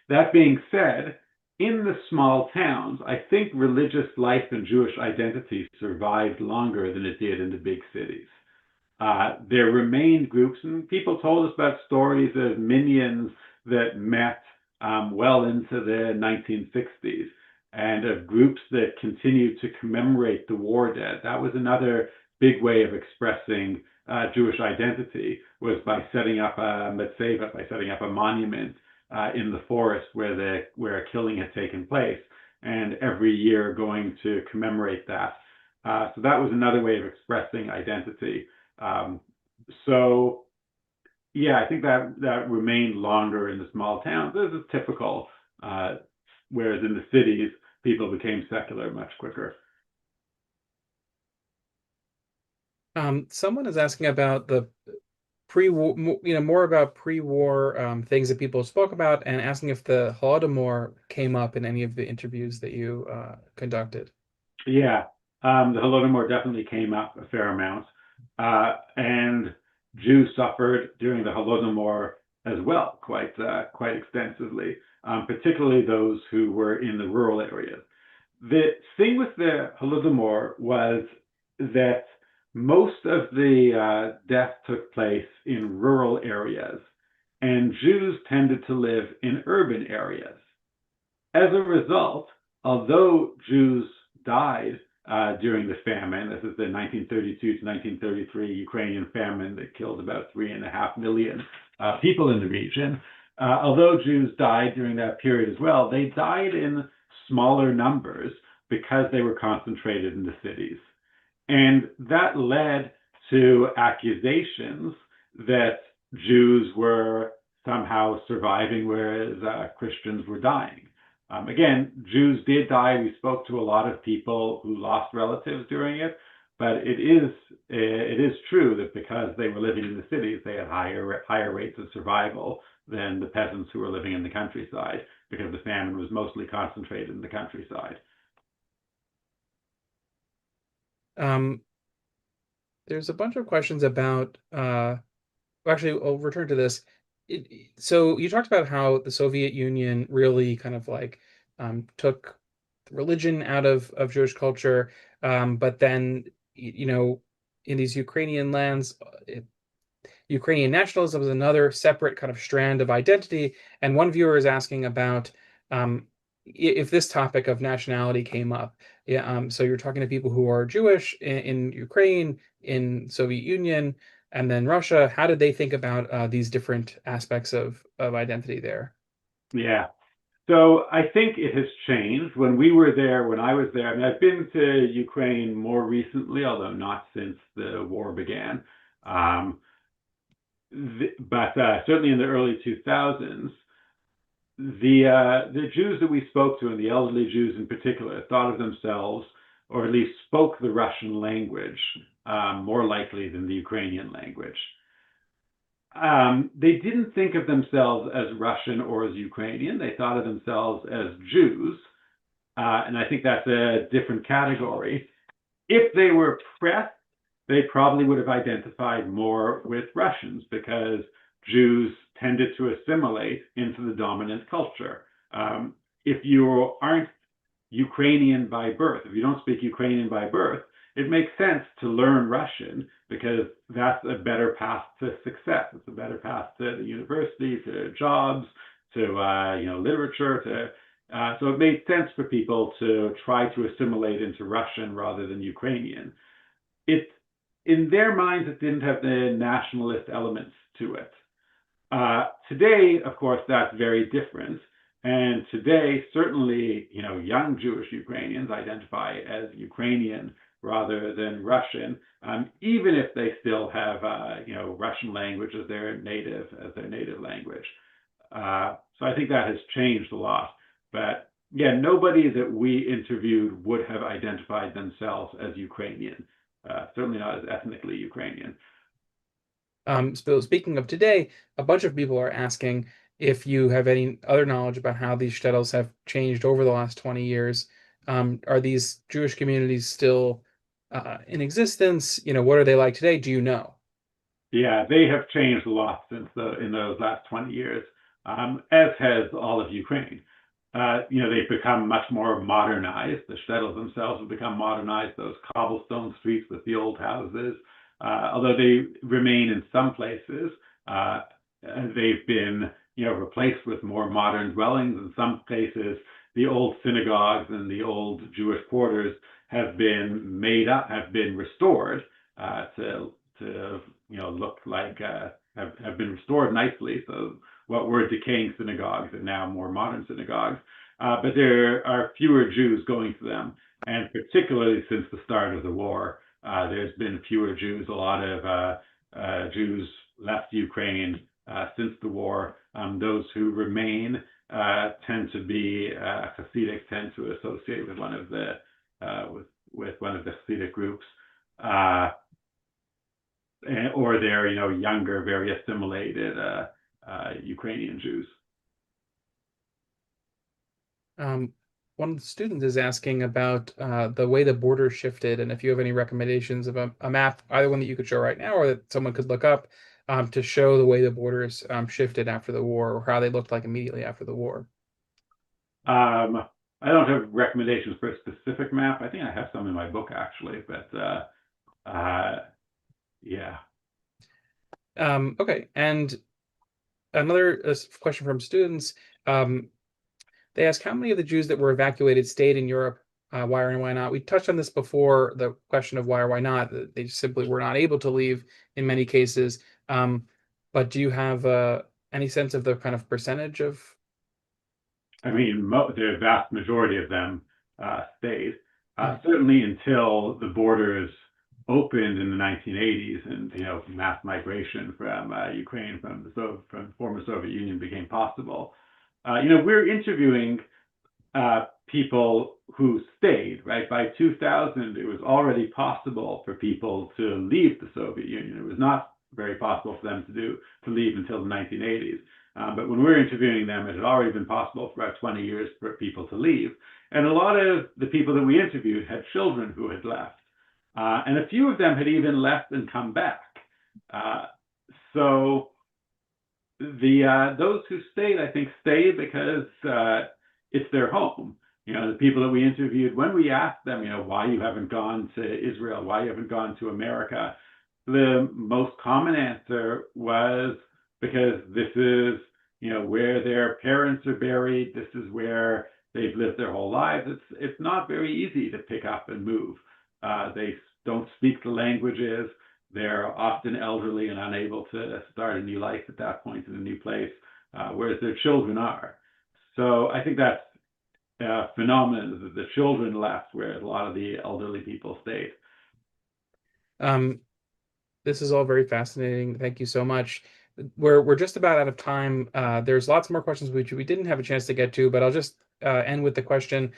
Speaker 2: That being said, in the small towns, I think religious life and Jewish identity survived longer than it did in the big cities. There remained groups, and people told us about stories of minions that met well into the 1960s, and of groups that continued to commemorate the war dead. That was another big way of expressing Jewish identity, was by setting up a mitzvah, by setting up a monument in the forest where a killing had taken place, and every year going to commemorate that. So that was another way of expressing identity. So yeah, I think that remained longer in the small towns. This is typical, whereas in the cities, people became secular much quicker.
Speaker 1: Someone is asking about the pre-war, more about pre-war things that people spoke about, and asking if the Holodomor came up in any of the interviews that you conducted.
Speaker 2: Yeah, the Holodomor definitely came up a fair amount, and Jews suffered during the Holodomor as well, quite extensively, particularly those who were in the rural areas. The thing with the Holodomor was that most of the death took place in rural areas, and Jews tended to live in urban areas. As a result, although Jews died during the famine, this is the 1932 to 1933 Ukrainian famine that killed about 3.5 million people in the region, although Jews died during that period as well, they died in smaller numbers because they were concentrated in the cities. And that led to accusations that Jews were somehow surviving, whereas Christians were dying. Again, Jews did die. We spoke to a lot of people who lost relatives during it, but it is true that because they were living in the cities, they had higher rates of survival than the peasants who were living in the countryside, because the famine was mostly concentrated in the countryside.
Speaker 1: There's a bunch of questions about, actually, I'll return to this. So you talked about how the Soviet Union really kind of like took religion out of Jewish culture, but then, in these Ukrainian lands, Ukrainian nationalism was another separate kind of strand of identity. And one viewer is asking about if this topic of nationality came up. Yeah, so you're talking to people who are Jewish in Ukraine, in Soviet Union, and then Russia. How did they think about these different aspects of identity there?
Speaker 2: Yeah. So I think it has changed. When we were there, when I was there, I mean, I've been to Ukraine more recently, although not since the war began. But certainly in the early 2000s, the Jews that we spoke to, and the elderly Jews in particular, thought of themselves, or at least spoke the Russian language more likely than the Ukrainian language. They didn't think of themselves as Russian or as Ukrainian. They thought of themselves as Jews, and I think that's a different category. If they were pressed, they probably would have identified more with Russians because Jews tended to assimilate into the dominant culture. If you aren't Ukrainian by birth, if you don't speak Ukrainian by birth, it makes sense to learn Russian because that's a better path to success. It's a better path to the university, to jobs, to literature. So it made sense for people to try to assimilate into Russian rather than Ukrainian. In their minds, it didn't have the nationalist elements to it. Today, of course, that's very different. And today, certainly, young Jewish Ukrainians identify as Ukrainian rather than Russian, even if they still have, Russian language as their native language. So I think that has changed a lot. But yeah, nobody that we interviewed would have identified themselves as Ukrainian. Certainly not as ethnically Ukrainian.
Speaker 1: So speaking of today, a bunch of people are asking if you have any other knowledge about how these shtetls have changed over the last 20 years. Are these Jewish communities still in existence? What are they like today? Do you know?
Speaker 2: Yeah, they have changed a lot in those last 20 years, as has all of Ukraine. They've become much more modernized. The shtetls themselves have become modernized, those cobblestone streets with the old houses. Although they remain in some places, they've been replaced with more modern dwellings. In some places, the old synagogues and the old Jewish quarters have been restored to look like have been restored nicely. So what were decaying synagogues are now more modern synagogues. But there are fewer Jews going to them, and particularly since the start of the war, there's been fewer Jews. A lot of Jews left Ukraine since the war. Those who remain tend to be Hasidic, tend to associate with one of the Hasidic groups, or they're younger, very assimilated Ukrainian Jews.
Speaker 1: One of the students is asking about the way the border shifted, and if you have any recommendations of a map, either one that you could show right now or that someone could look up to show the way the borders shifted after the war, or how they looked like immediately after the war.
Speaker 2: I don't have recommendations for a specific map. I think I have some in my book, actually, but yeah.
Speaker 1: Okay, and another question from students. They ask how many of the Jews that were evacuated stayed in Europe, why and why not. We touched on this before, the question of why or why not. They simply were not able to leave in many cases. But do you have any sense of the kind of percentage of?
Speaker 2: I mean, the vast majority of them stayed. Certainly until the borders opened in the 1980s, and mass migration from Ukraine, from the former Soviet Union became possible. We're interviewing people who stayed, right? By 2000, it was already possible for people to leave the Soviet Union. It was not very possible for them to leave until the 1980s. But when we're interviewing them, it had already been possible for about 20 years for people to leave. And a lot of the people that we interviewed had children who had left. And a few of them had even left and come back. So those who stayed, I think, stayed because it's their home. The people that we interviewed, when we asked them, why you haven't gone to Israel, why you haven't gone to America, the most common answer was because this is, where their parents are buried. This is where they've lived their whole lives. It's not very easy to pick up and move. They don't speak the languages. they're often elderly and unable to start a new life at that point in a new place, whereas their children are. So I think that's a phenomenon that the children left, whereas a lot of the elderly people stayed.
Speaker 1: This is all very fascinating. Thank you so much. We're just about out of time. There's lots more questions which we didn't have a chance to get to, but I'll just end with the question.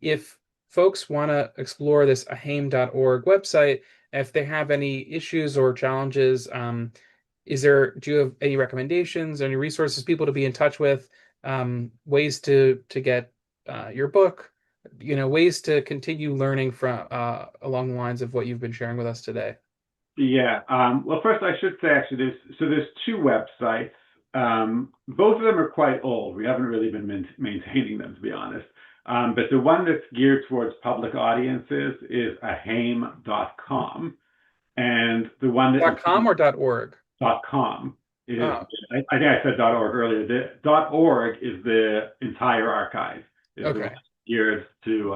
Speaker 1: If folks want to explore this ahaim.org website, if they have any issues or challenges, do you have any recommendations, any resources, people to be in touch with, ways to get your book, ways to continue learning from along the lines of what you've been sharing with us today?
Speaker 2: Yeah. Well, first I should say actually there's two websites. Both of them are quite old. We haven't really been maintaining them, to be honest. But the one that's geared towards public audiences is ahaim.com, and the one that
Speaker 1: .com or .org?
Speaker 2: .com is,
Speaker 1: Oh.
Speaker 2: I think I said .org earlier. The .org is the entire archive.
Speaker 1: Okay.
Speaker 2: Geared to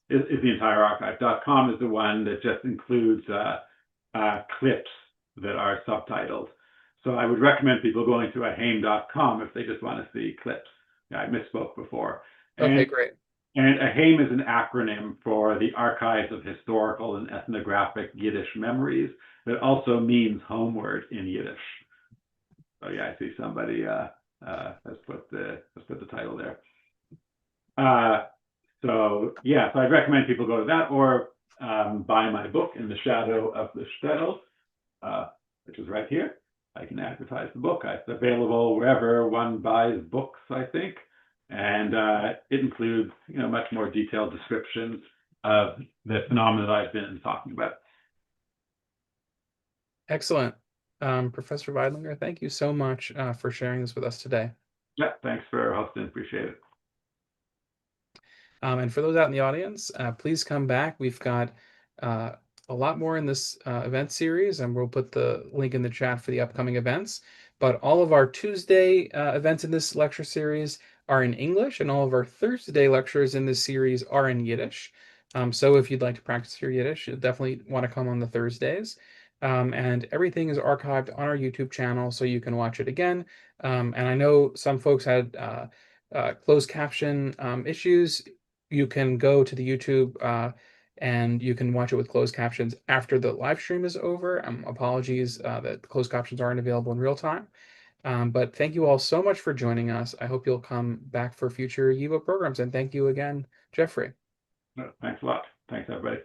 Speaker 2: is the entire archive. .com is the one that just includes clips that are subtitled. So I would recommend people going to ahaim.com if they just want to see clips. Yeah, I misspoke before.
Speaker 1: Okay, great.
Speaker 2: And AHAIM is an acronym for the Archives of Historical and Ethnographic Yiddish Memories. That also means homeward in Yiddish. So yeah, I see somebody has put the title there. So I'd recommend people go to that or buy my book, In the Shadow of the Shtetl, which is right here. I can advertise the book. It's available wherever one buys books, I think. And it includes, much more detailed descriptions of the phenomena that I've been talking about.
Speaker 1: Excellent. Professor Veidlinger, thank you so much for sharing this with us today.
Speaker 2: Yeah, thanks for hosting. Appreciate it.
Speaker 1: And for those out in the audience, please come back. We've got a lot more in this event series, and we'll put the link in the chat for the upcoming events. But all of our Tuesday events in this lecture series are in English, and all of our Thursday lectures in this series are in Yiddish. So if you'd like to practice your Yiddish, you'll definitely want to come on the Thursdays. And everything is archived on our YouTube channel, so you can watch it again. And I know some folks had closed caption issues. You can go to the YouTube and you can watch it with closed captions after the live stream is over. Apologies that closed captions aren't available in real time. But thank you all so much for joining us. I hope you'll come back for future YIVO programs. And thank you again, Jeffrey.
Speaker 2: Thanks a lot. Thanks, everybody.